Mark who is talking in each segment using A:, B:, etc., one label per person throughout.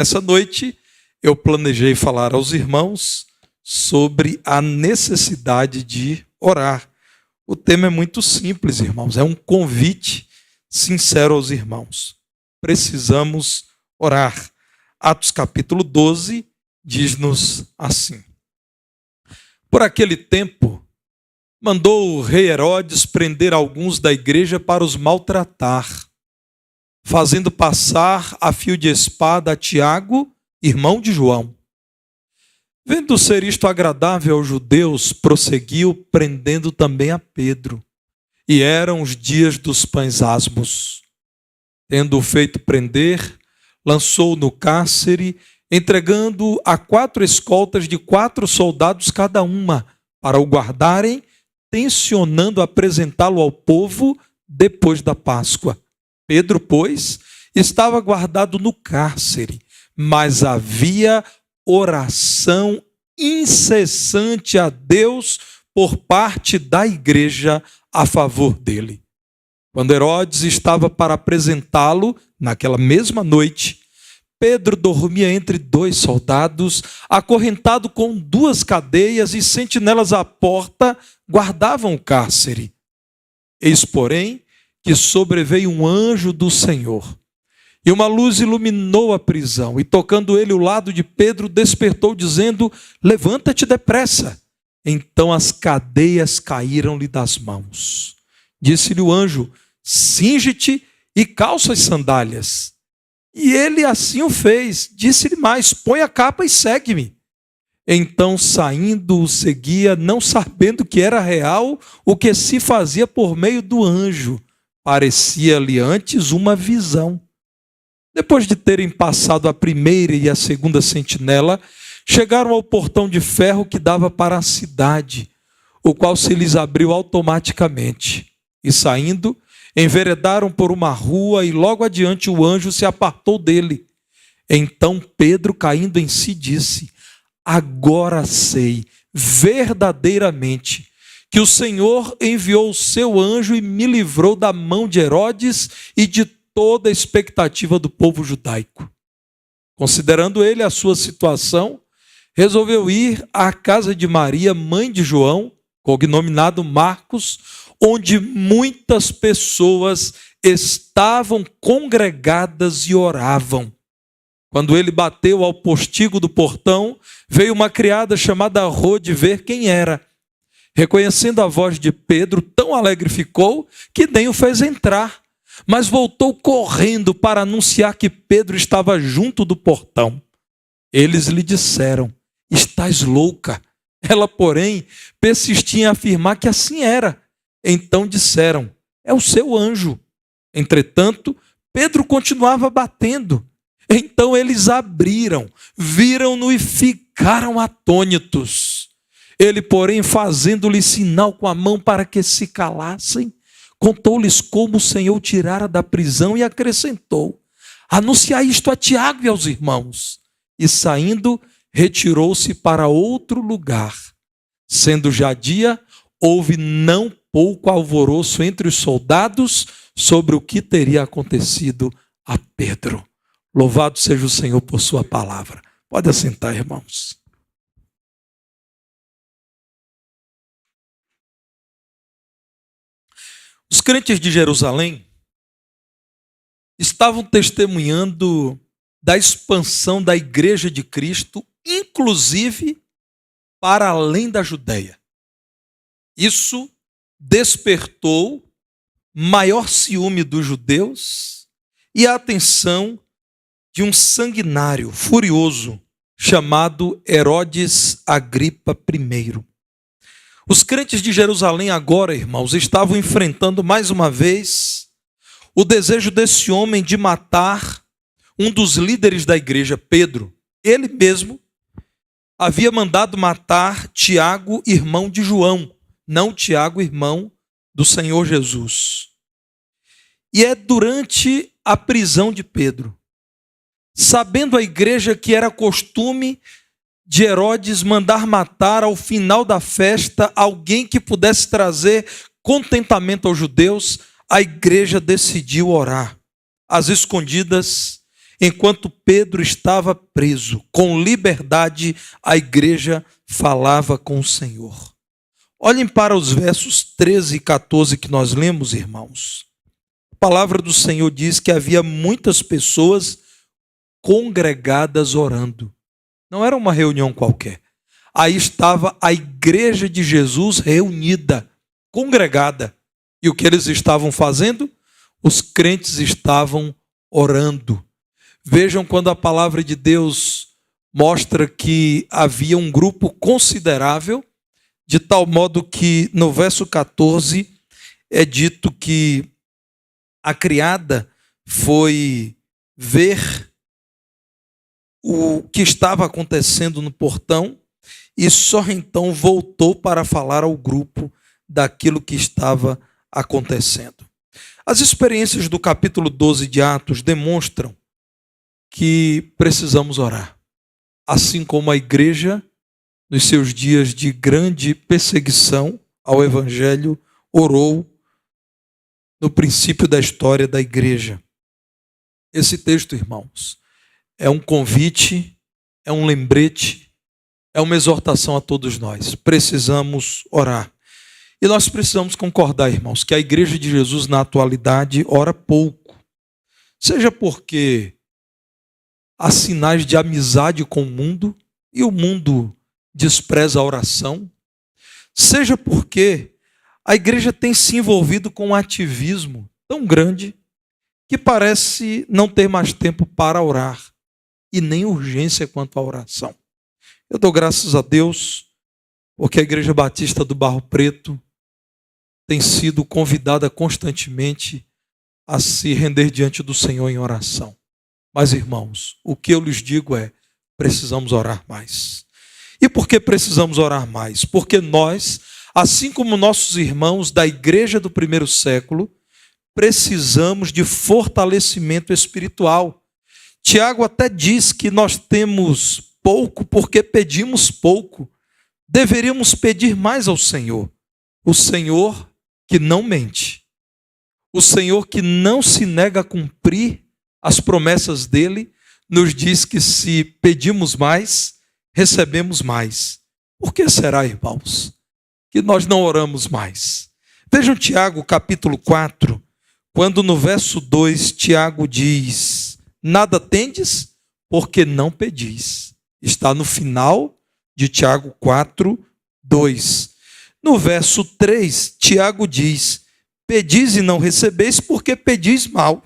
A: Essa noite eu planejei falar aos irmãos sobre a necessidade de orar. O tema é muito simples, irmãos, é um convite sincero aos irmãos. Precisamos orar. Atos capítulo 12 diz-nos assim: Por aquele tempo, mandou o rei Herodes prender alguns da igreja para os maltratar, fazendo passar a fio de espada a Tiago, irmão de João. Vendo ser isto agradável aos judeus, prosseguiu prendendo também a Pedro. E eram os dias dos pães asmos. Tendo-o feito prender, lançou-o no cárcere, entregando-o a 4 escoltas de 4 soldados cada uma, para o guardarem, tencionando apresentá-lo ao povo depois da Páscoa. Pedro, pois, estava guardado no cárcere, mas havia oração incessante a Deus por parte da igreja a favor dele. Quando Herodes estava para apresentá-lo, naquela mesma noite, Pedro dormia entre 2 soldados, acorrentado com 2 cadeias, e sentinelas à porta guardavam o cárcere. Eis, porém, que sobreveio um anjo do Senhor, e uma luz iluminou a prisão, e tocando ele o lado de Pedro, despertou, dizendo: Levanta-te depressa. Então as cadeias caíram-lhe das mãos. Disse-lhe o anjo: Cinge-te e calça as sandálias. E ele assim o fez. Disse-lhe mais: Põe a capa e segue-me. Então, saindo, o seguia, não sabendo que era real o que se fazia por meio do anjo. Parecia-lhe antes uma visão. Depois de terem passado a primeira e a segunda sentinela, chegaram ao portão de ferro que dava para a cidade, o qual se lhes abriu automaticamente. E saindo, enveredaram por uma rua, e logo adiante o anjo se apartou dele. Então Pedro, caindo em si, disse: Agora sei verdadeiramente que o Senhor enviou o seu anjo e me livrou da mão de Herodes e de toda a expectativa do povo judaico. Considerando ele a sua situação, resolveu ir à casa de Maria, mãe de João, cognominado Marcos, onde muitas pessoas estavam congregadas e oravam. Quando ele bateu ao postigo do portão, veio uma criada chamada Rode ver quem era. Reconhecendo a voz de Pedro, tão alegre ficou que nem o fez entrar, mas voltou correndo para anunciar que Pedro estava junto do portão. Eles lhe disseram: Estás louca. Ela, porém, persistia em afirmar que assim era. Então disseram: É o seu anjo. Entretanto, Pedro continuava batendo. Então eles abriram, viram-no e ficaram atônitos. Ele, porém, fazendo-lhe sinal com a mão para que se calassem, contou-lhes como o Senhor o tirara da prisão e acrescentou: Anunciai isto a Tiago e aos irmãos. E saindo, retirou-se para outro lugar. Sendo já dia, houve não pouco alvoroço entre os soldados sobre o que teria acontecido a Pedro. Louvado seja o Senhor por sua palavra. Pode assentar, irmãos. Os crentes de Jerusalém estavam testemunhando da expansão da igreja de Cristo, inclusive para além da Judéia. Isso despertou maior ciúme dos judeus e a atenção de um sanguinário furioso chamado Herodes Agripa I. Os crentes de Jerusalém agora, irmãos, estavam enfrentando mais uma vez o desejo desse homem de matar um dos líderes da igreja, Pedro. Ele mesmo havia mandado matar Tiago, irmão de João, não Tiago, irmão do Senhor Jesus. E é durante a prisão de Pedro, sabendo a igreja que era costume de Herodes mandar matar ao final da festa alguém que pudesse trazer contentamento aos judeus, a igreja decidiu orar às escondidas Enquanto Pedro estava preso, com liberdade, a igreja falava com o Senhor. Olhem para os versos 13 e 14 que nós lemos, irmãos. A palavra do Senhor diz que havia muitas pessoas congregadas orando. Não era uma reunião qualquer. Aí estava a igreja de Jesus reunida, congregada. E o que eles estavam fazendo? Os crentes estavam orando. Vejam quando a palavra de Deus mostra que havia um grupo considerável, de tal modo que no verso 14 é dito que a criada foi ver o que estava acontecendo no portão e só então voltou para falar ao grupo daquilo que estava acontecendo. As experiências do capítulo 12 de Atos demonstram que precisamos orar. Assim como a igreja, nos seus dias de grande perseguição ao evangelho, orou no princípio da história da igreja. Esse texto, irmãos, é um convite, é um lembrete, é uma exortação a todos nós. Precisamos orar. E nós precisamos concordar, irmãos, que a igreja de Jesus na atualidade ora pouco. Seja porque há sinais de amizade com o mundo e o mundo despreza a oração, seja porque a igreja tem se envolvido com um ativismo tão grande que parece não ter mais tempo para orar e nem urgência quanto à oração. Eu dou graças a Deus porque a Igreja Batista do Barro Preto tem sido convidada constantemente a se render diante do Senhor em oração. Mas, irmãos, o que eu lhes digo é: precisamos orar mais. E por que precisamos orar mais? Porque nós, assim como nossos irmãos da igreja do primeiro século, precisamos de fortalecimento espiritual. Tiago até diz que nós temos pouco porque pedimos pouco. Deveríamos pedir mais ao Senhor. O Senhor que não mente. O Senhor que não se nega a cumprir as promessas dele, nos diz que se pedimos mais, recebemos mais. Por que será, irmãos, que nós não oramos mais? Vejam Tiago capítulo 4, quando no verso 2 Tiago diz: nada tendes porque não pedis. Está no final de Tiago 4, 2. No verso 3, Tiago diz: pedis e não recebeis porque pedis mal.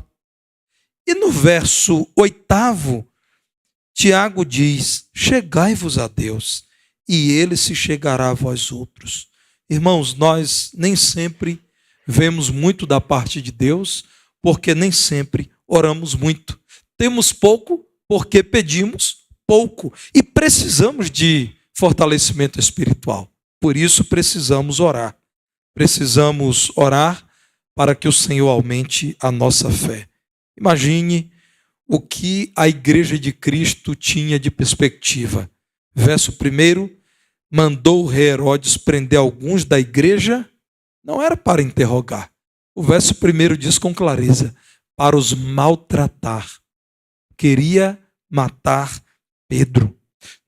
A: E no verso 8, Tiago diz: chegai-vos a Deus, e ele se chegará a vós outros. Irmãos, nós nem sempre vemos muito da parte de Deus, porque nem sempre oramos muito. Temos pouco porque pedimos pouco e precisamos de fortalecimento espiritual. Por isso precisamos orar. Precisamos orar para que o Senhor aumente a nossa fé. Imagine o que a igreja de Cristo tinha de perspectiva. Verso 1, mandou o rei Herodes prender alguns da igreja, não era para interrogar. O verso 1 diz com clareza: para os maltratar. Queria matar Pedro.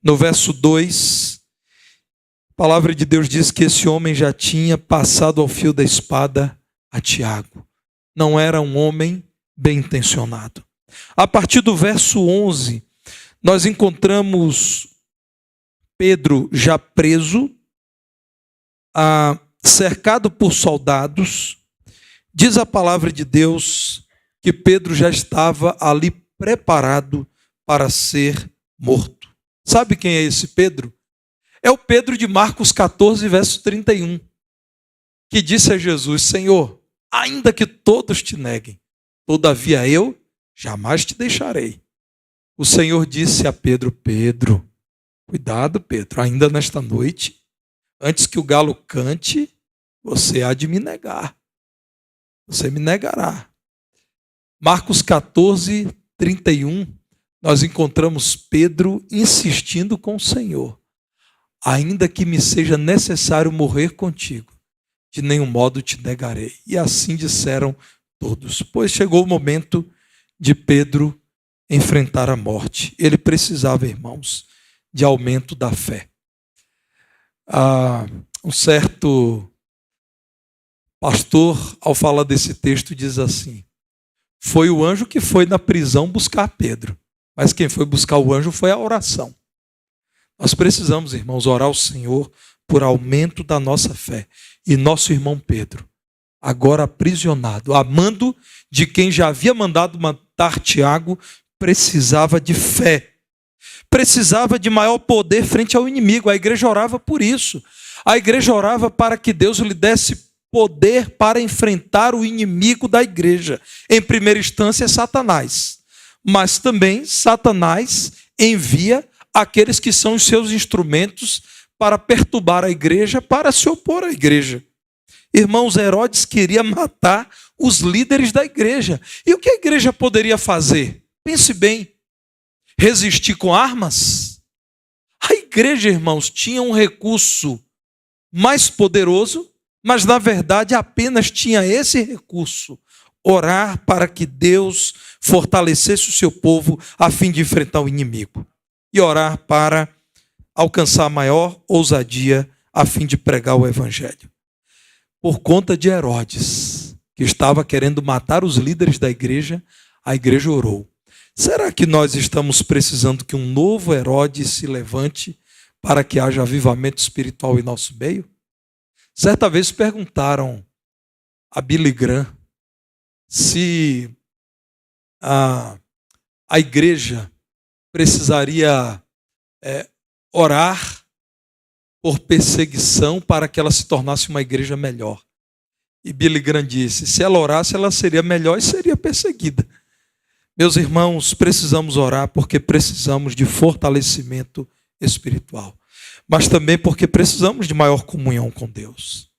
A: No verso 2, a palavra de Deus diz que esse homem já tinha passado ao fio da espada a Tiago. Não era um homem bem intencionado. A partir do verso 11, nós encontramos Pedro já preso, cercado por soldados. Diz a palavra de Deus que Pedro já estava ali preparado para ser morto. Sabe quem é esse Pedro? É o Pedro de Marcos 14, verso 31, que disse a Jesus: Senhor, ainda que todos te neguem, todavia eu jamais te deixarei. O Senhor disse a Pedro: Pedro, cuidado, Pedro, ainda nesta noite, antes que o galo cante, você há de me negar. Você me negará. Marcos 14, 31, nós encontramos Pedro insistindo com o Senhor: ainda que me seja necessário morrer contigo, de nenhum modo te negarei. E assim disseram todos. Pois chegou o momento de Pedro enfrentar a morte. Ele precisava, irmãos, de aumento da fé. Um certo pastor, ao falar desse texto, diz assim: foi o anjo que foi na prisão buscar Pedro, mas quem foi buscar o anjo foi a oração. Nós precisamos, irmãos, orar ao Senhor por aumento da nossa fé. E nosso irmão Pedro, agora aprisionado, amando de quem já havia mandado matar Tiago, precisava de fé. Precisava de maior poder frente ao inimigo. A igreja orava por isso. A igreja orava para que Deus lhe desse poder para enfrentar o inimigo da igreja. Em primeira instância, Satanás. Mas também Satanás envia aqueles que são os seus instrumentos para perturbar a igreja, para se opor à igreja. Irmãos, Herodes queria matar os líderes da igreja. E o que a igreja poderia fazer? Pense bem. Resistir com armas? A igreja, irmãos, tinha um recurso mais poderoso, mas na verdade apenas tinha esse recurso: orar para que Deus fortalecesse o seu povo a fim de enfrentar o inimigo. E orar para alcançar maior ousadia a fim de pregar o evangelho. Por conta de Herodes, que estava querendo matar os líderes da igreja, a igreja orou. Será que nós estamos precisando que um novo Herodes se levante para que haja avivamento espiritual em nosso meio? Certa vez perguntaram a Billy Graham se a igreja precisaria orar por perseguição para que ela se tornasse uma igreja melhor. E Billy Graham disse: se ela orasse, ela seria melhor e seria perseguida. Meus irmãos, precisamos orar porque precisamos de fortalecimento espiritual, mas também porque precisamos de maior comunhão com Deus.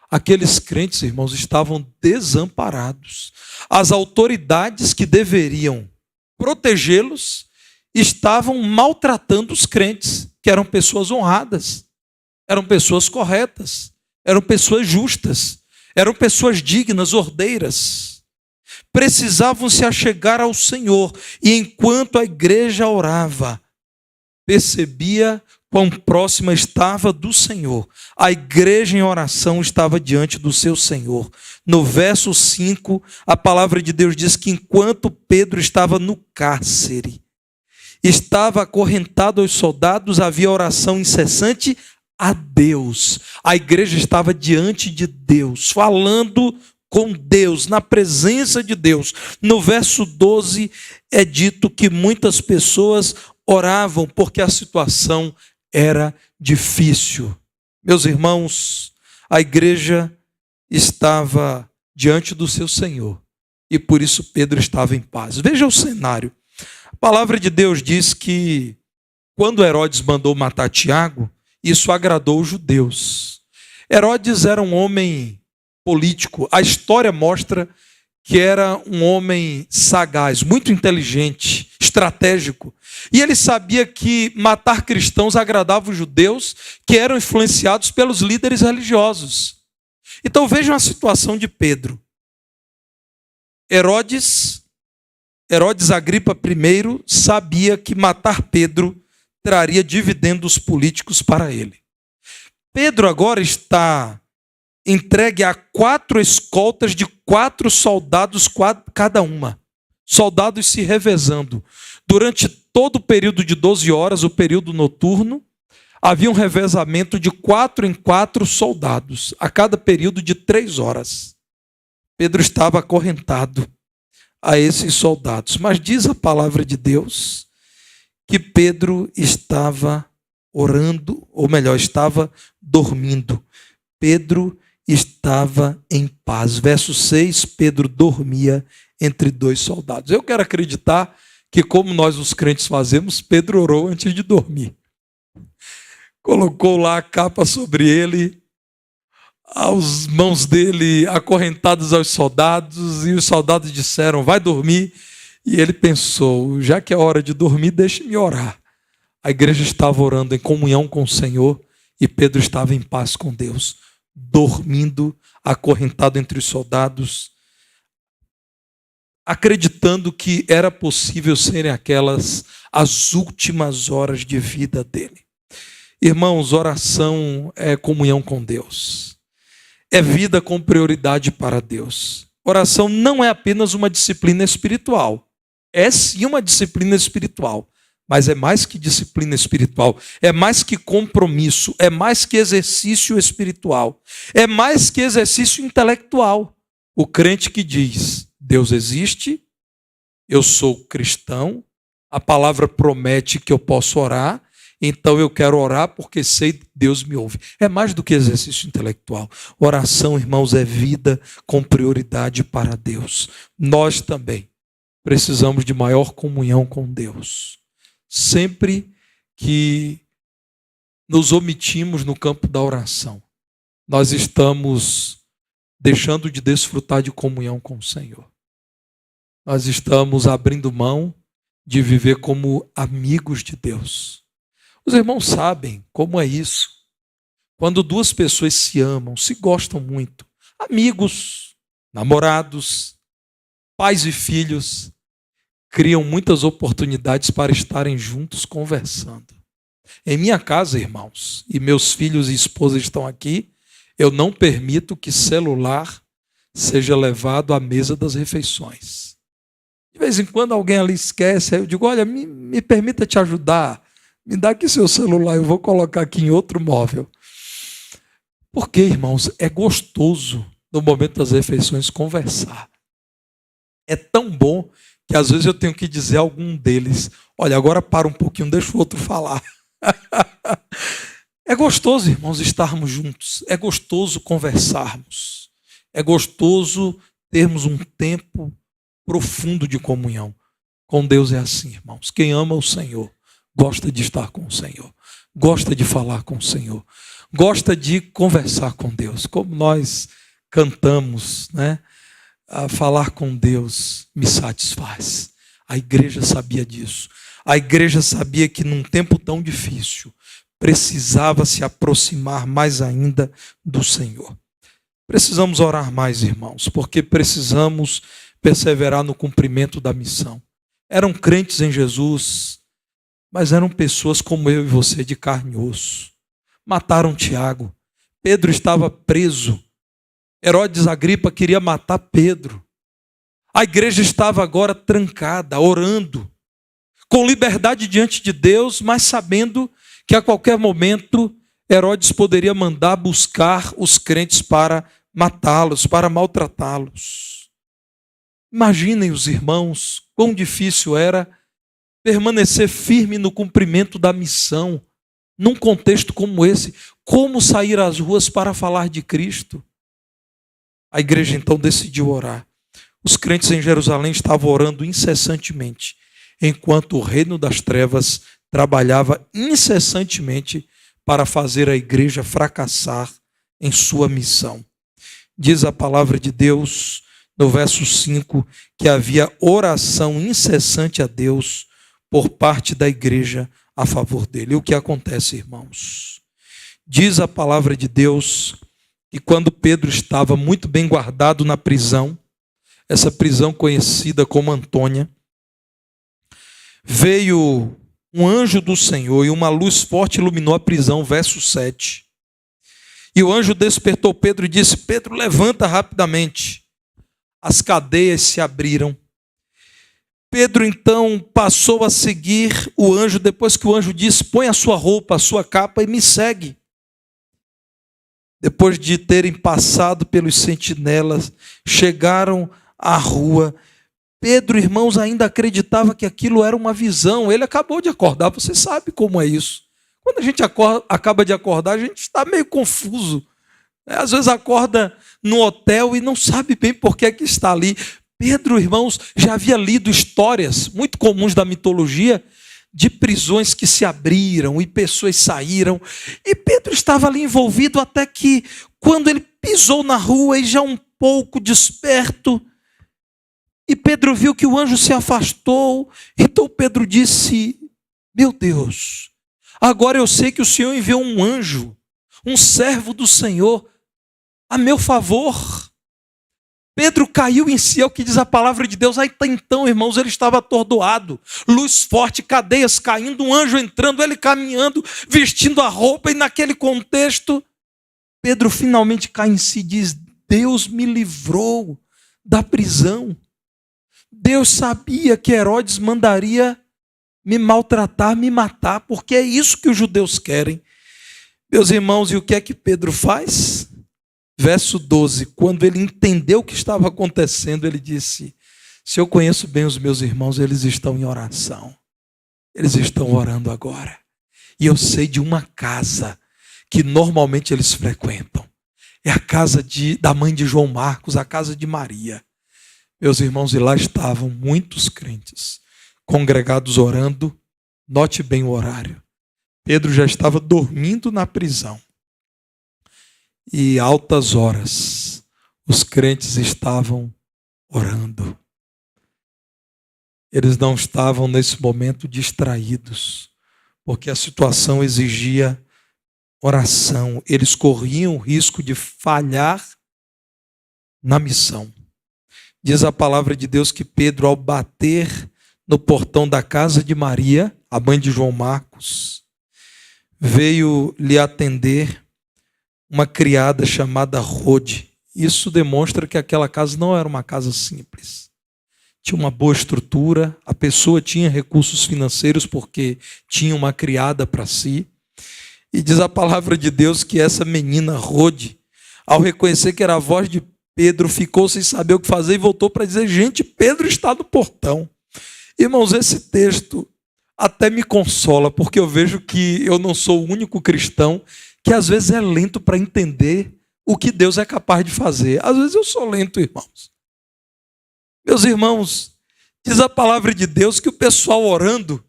A: Aqueles crentes, irmãos, estavam desamparados. As autoridades que deveriam protegê-los estavam maltratando os crentes, que eram pessoas honradas, eram pessoas corretas, eram pessoas justas, eram pessoas dignas, ordeiras. Precisavam se achegar ao Senhor, e enquanto a igreja orava, percebia quão próxima estava do Senhor. A igreja em oração estava diante do seu Senhor. No verso 5, a palavra de Deus diz que enquanto Pedro estava no cárcere, estava acorrentado aos soldados, havia oração incessante a Deus. A igreja estava diante de Deus, falando com Deus, na presença de Deus. No verso 12 é dito que muitas pessoas oravam porque a situação era difícil. Meus irmãos, a igreja estava diante do seu Senhor e por isso Pedro estava em paz. Veja o cenário. A palavra de Deus diz que quando Herodes mandou matar Tiago, isso agradou os judeus. Herodes era um homem político. A história mostra que era um homem sagaz, muito inteligente, estratégico. E ele sabia que matar cristãos agradava os judeus, que eram influenciados pelos líderes religiosos. Então vejam a situação de Pedro. Herodes Agripa I sabia que matar Pedro traria dividendos políticos para ele. Pedro agora está entregue a 4 escoltas de 4 soldados cada uma. Soldados se revezando. Durante todo o período de 12 horas, o período noturno, havia um revezamento de 4 em 4 soldados, a cada período de 3 horas. Pedro estava acorrentado a esses soldados. Mas diz a palavra de Deus que Pedro estava orando, ou melhor, estava dormindo. Pedro estava em paz. Verso 6, Pedro dormia entre 2 soldados. Eu quero acreditar que, como nós os crentes fazemos, Pedro orou antes de dormir. Colocou lá a capa sobre ele, as mãos dele acorrentadas aos soldados, e os soldados disseram: vai dormir. E ele pensou: já que é hora de dormir, deixe-me orar. A igreja estava orando em comunhão com o Senhor e Pedro estava em paz com Deus, dormindo, acorrentado entre os soldados. acreditando que era possível serem aquelas as últimas horas de vida dele. Irmãos, oração é comunhão com Deus. É vida com prioridade para Deus. Oração não é apenas uma disciplina espiritual. É sim uma disciplina espiritual, mas é mais que disciplina espiritual, é mais que compromisso, é mais que exercício espiritual, é mais que exercício intelectual. O crente que diz, Deus existe, eu sou cristão, a palavra promete que eu posso orar, então eu quero orar porque sei que Deus me ouve. É mais do que exercício intelectual. Oração, irmãos, é vida com prioridade para Deus. Nós também precisamos de maior comunhão com Deus. Sempre que nos omitimos no campo da oração, nós estamos deixando de desfrutar de comunhão com o Senhor. Nós estamos abrindo mão de viver como amigos de Deus. Os irmãos sabem como é isso. Quando duas pessoas se amam, se gostam muito, amigos, namorados, pais e filhos, criam muitas oportunidades para estarem juntos conversando. Em minha casa, irmãos, e meus filhos e esposa estão aqui, eu não permito que celular seja levado à mesa das refeições. De vez em quando alguém ali esquece, aí eu digo, olha, me permita te ajudar, me dá aqui seu celular, eu vou colocar aqui em outro móvel. Porque, irmãos, é gostoso no momento das refeições conversar. É tão bom que às vezes eu tenho que dizer a algum deles, olha, agora para um pouquinho, deixa o outro falar. É gostoso, irmãos, estarmos juntos. É gostoso conversarmos. É gostoso termos um tempo profundo de comunhão. Com Deus é assim, irmãos. Quem ama o Senhor gosta de estar com o Senhor. Gosta de falar com o Senhor. Gosta de conversar com Deus. Como nós cantamos, né? A falar com Deus me satisfaz. A igreja sabia disso. A igreja sabia que num tempo tão difícil precisava se aproximar mais ainda do Senhor. Precisamos orar mais, irmãos, porque precisamos perseverar no cumprimento da missão. Eram crentes em Jesus, mas eram pessoas como eu e você, de carne e osso. Mataram Tiago. Pedro estava preso. Herodes Agripa queria matar Pedro. A igreja estava agora trancada, orando, com liberdade diante de Deus, mas sabendo que a qualquer momento Herodes poderia mandar buscar os crentes para matá-los, para maltratá-los. Imaginem os irmãos, quão difícil era permanecer firme no cumprimento da missão, num contexto como esse. Como sair às ruas para falar de Cristo? A igreja então decidiu orar. Os crentes em Jerusalém estavam orando incessantemente, enquanto o reino das trevas trabalhava incessantemente para fazer a igreja fracassar em sua missão. Diz a palavra de Deus, no verso 5, que havia oração incessante a Deus por parte da igreja a favor dele. E o que acontece, irmãos? Diz a palavra de Deus que quando Pedro estava muito bem guardado na prisão, essa prisão conhecida como Antônia, veio um anjo do Senhor e uma luz forte iluminou a prisão, verso 7. E o anjo despertou Pedro e disse, Pedro, levanta rapidamente. As cadeias se abriram. Pedro então passou a seguir o anjo, depois que o anjo disse, põe a sua roupa, a sua capa e me segue. Depois de terem passado pelos sentinelas, chegaram à rua. Pedro, irmãos, ainda acreditava que aquilo era uma visão. Ele acabou de acordar, você sabe como é isso. Quando a gente acaba de acordar, a gente está meio confuso. Às vezes acorda no hotel e não sabe bem por que é que está ali. Pedro, irmãos, já havia lido histórias muito comuns da mitologia de prisões que se abriram e pessoas saíram. E Pedro estava ali envolvido até que, quando ele pisou na rua e já um pouco desperto, e Pedro viu que o anjo se afastou. Então Pedro disse, meu Deus, agora eu sei que o Senhor enviou um anjo, um servo do Senhor, a meu favor. Pedro caiu em si, é o que diz a palavra de Deus. Aí então, irmãos, ele estava atordoado, luz forte, cadeias caindo, um anjo entrando, ele caminhando, vestindo a roupa, e naquele contexto, Pedro finalmente cai em si e diz: Deus me livrou da prisão. Deus sabia que Herodes mandaria me maltratar, me matar, porque é isso que os judeus querem. Meus irmãos, e o que é que Pedro faz? Verso 12, quando ele entendeu o que estava acontecendo, ele disse: se eu conheço bem os meus irmãos, eles estão em oração. Eles estão orando agora. E eu sei de uma casa que normalmente eles frequentam. É a casa da mãe de João Marcos, a casa de Maria. Meus irmãos, e lá estavam muitos crentes, congregados orando. Note bem o horário. Pedro já estava dormindo na prisão. E altas horas, os crentes estavam orando. Eles não estavam nesse momento distraídos, porque a situação exigia oração. Eles corriam o risco de falhar na missão. Diz a palavra de Deus que Pedro, ao bater no portão da casa de Maria, a mãe de João Marcos, veio lhe atender uma criada chamada Rode. Isso demonstra que aquela casa não era uma casa simples. Tinha uma boa estrutura, a pessoa tinha recursos financeiros porque tinha uma criada para si. E diz a palavra de Deus que essa menina Rode, ao reconhecer que era a voz de Pedro, ficou sem saber o que fazer e voltou para dizer: gente, Pedro está no portão. Irmãos, esse texto até me consola, porque eu vejo que eu não sou o único cristão que às vezes é lento para entender o que Deus é capaz de fazer. Às vezes eu sou lento, irmãos. Meus irmãos, diz a palavra de Deus que o pessoal orando,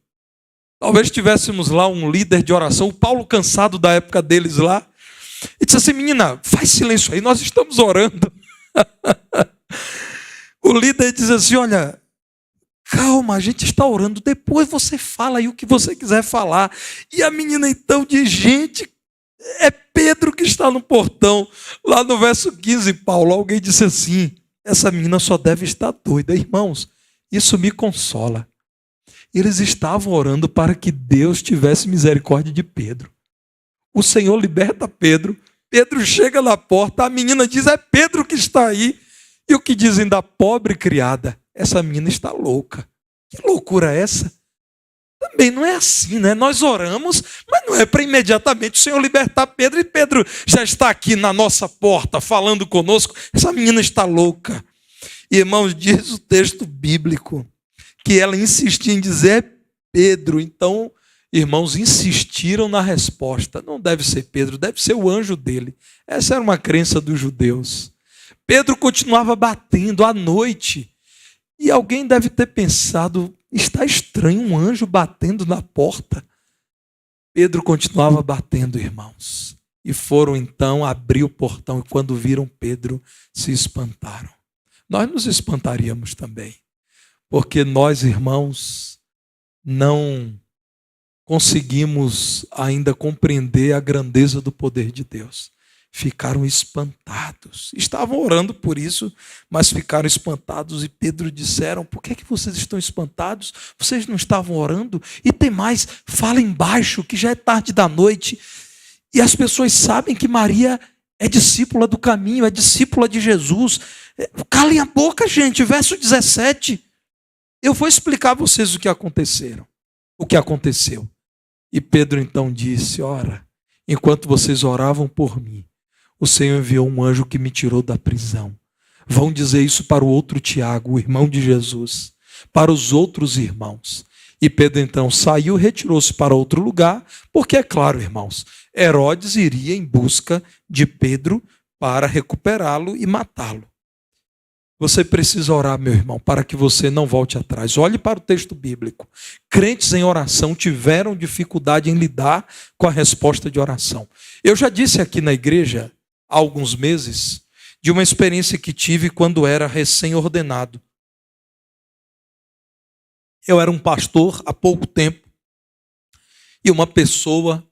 A: talvez tivéssemos lá um líder de oração, o Paulo cansado da época deles lá, e disse assim: menina, faz silêncio aí, nós estamos orando. O líder diz assim: olha, calma, a gente está orando, depois você fala aí o que você quiser falar. E a menina então diz: gente, é Pedro que está no portão. Lá no verso 15, Paulo, alguém disse assim: essa menina só deve estar doida. Irmãos, isso me consola. Eles estavam orando para que Deus tivesse misericórdia de Pedro. O Senhor liberta Pedro. Pedro chega na porta, a menina diz: é Pedro que está aí. E o que dizem da pobre criada? Essa menina está louca. Que loucura é essa? Também não é assim, né? Nós oramos, mas não é para imediatamente o Senhor libertar Pedro, e Pedro já está aqui na nossa porta falando conosco. Essa menina está louca. E, irmãos, diz o texto bíblico que ela insistia em dizer: é Pedro. Então, irmãos, insistiram na resposta. Não deve ser Pedro, deve ser o anjo dele. Essa era uma crença dos judeus. Pedro continuava batendo à noite. E alguém deve ter pensado: está estranho um anjo batendo na porta. Pedro continuava batendo, irmãos. E foram então abrir o portão, e quando viram Pedro, se espantaram. Nós nos espantaríamos também, porque nós, irmãos, não conseguimos ainda compreender a grandeza do poder de Deus. Ficaram espantados. Estavam orando por isso, mas ficaram espantados. E Pedro disseram: por que vocês estão espantados? Vocês não estavam orando? E tem mais, falem baixo, que já é tarde da noite. E as pessoas sabem que Maria é discípula do caminho, é discípula de Jesus. Calem a boca, gente. Verso 17. Eu vou explicar a vocês o que aconteceu. E Pedro então disse: ora, enquanto vocês oravam por mim, o Senhor enviou um anjo que me tirou da prisão. Vão dizer isso para o outro Tiago, o irmão de Jesus, para os outros irmãos. E Pedro então saiu e retirou-se para outro lugar, porque é claro, irmãos, Herodes iria em busca de Pedro para recuperá-lo e matá-lo. Você precisa orar, meu irmão, para que você não volte atrás. Olhe para o texto bíblico. Crentes em oração tiveram dificuldade em lidar com a resposta de oração. Eu já disse aqui na igreja, há alguns meses, de uma experiência que tive quando era recém-ordenado. Eu era um pastor há pouco tempo, e uma pessoa,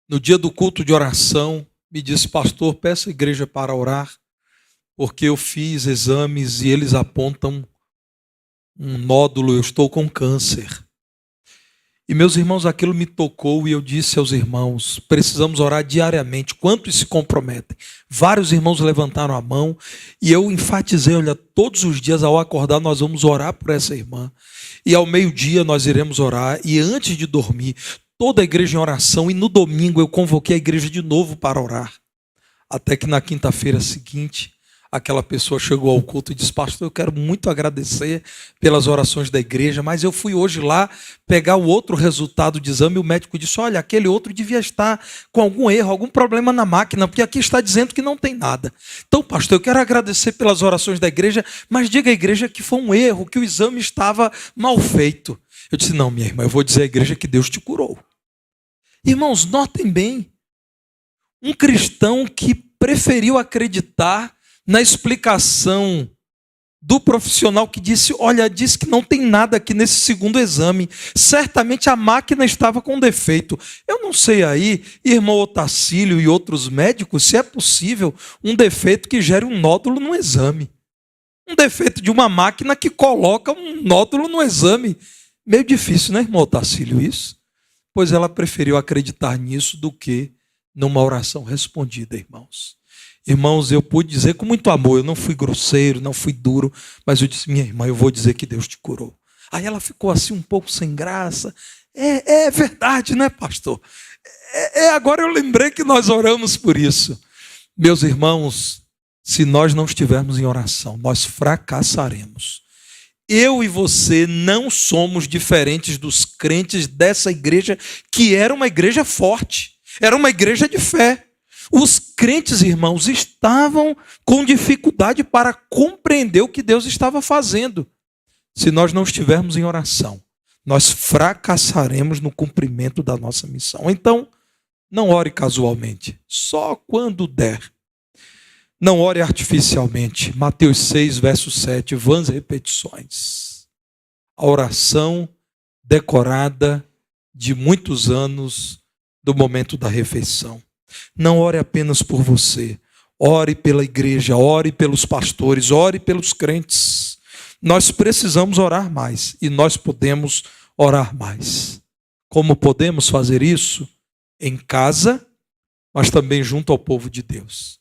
A: no dia do culto de oração, me disse: pastor, peça a igreja para orar, porque eu fiz exames e eles apontam um nódulo, eu estou com câncer. E meus irmãos, aquilo me tocou e eu disse aos irmãos, precisamos orar diariamente. Quantos se comprometem? Vários irmãos levantaram a mão e eu enfatizei, olha, todos os dias ao acordar nós vamos orar por essa irmã. E ao meio-dia nós iremos orar e antes de dormir, toda a igreja em oração e no domingo eu convoquei a igreja de novo para orar. Até que na quinta-feira seguinte, aquela pessoa chegou ao culto e disse, pastor, eu quero muito agradecer pelas orações da igreja, mas eu fui hoje lá pegar o outro resultado de exame e o médico disse, olha, aquele outro devia estar com algum erro, algum problema na máquina, porque aqui está dizendo que não tem nada. Então, pastor, eu quero agradecer pelas orações da igreja, mas diga à igreja que foi um erro, que o exame estava mal feito. Eu disse, não, minha irmã, eu vou dizer à igreja que Deus te curou. Irmãos, notem bem, um cristão que preferiu acreditar na explicação do profissional que disse, olha, disse que não tem nada aqui nesse segundo exame. Certamente a máquina estava com defeito. Eu não sei aí, irmão Otacílio e outros médicos, se é possível um defeito que gere um nódulo no exame. Um defeito de uma máquina que coloca um nódulo no exame. Meio difícil, né, irmão Otacílio, isso? Pois ela preferiu acreditar nisso do que numa oração respondida, irmãos. Irmãos, eu pude dizer com muito amor, eu não fui grosseiro, não fui duro, mas eu disse, minha irmã, eu vou dizer que Deus te curou. Aí ela ficou assim um pouco sem graça. É verdade, né, pastor? Agora eu lembrei que nós oramos por isso. Meus irmãos, se nós não estivermos em oração, nós fracassaremos. Eu e você não somos diferentes dos crentes dessa igreja, que era uma igreja forte, era uma igreja de fé. Os crentes, irmãos, estavam com dificuldade para compreender o que Deus estava fazendo. Se nós não estivermos em oração, nós fracassaremos no cumprimento da nossa missão. Então, não ore casualmente, só quando der. Não ore artificialmente. Mateus 6, verso 7, vãs repetições. A oração decorada de muitos anos do momento da refeição. Não ore apenas por você. Ore pela igreja, ore pelos pastores, ore pelos crentes. Nós precisamos orar mais e nós podemos orar mais. Como podemos fazer isso? Em casa, mas também junto ao povo de Deus.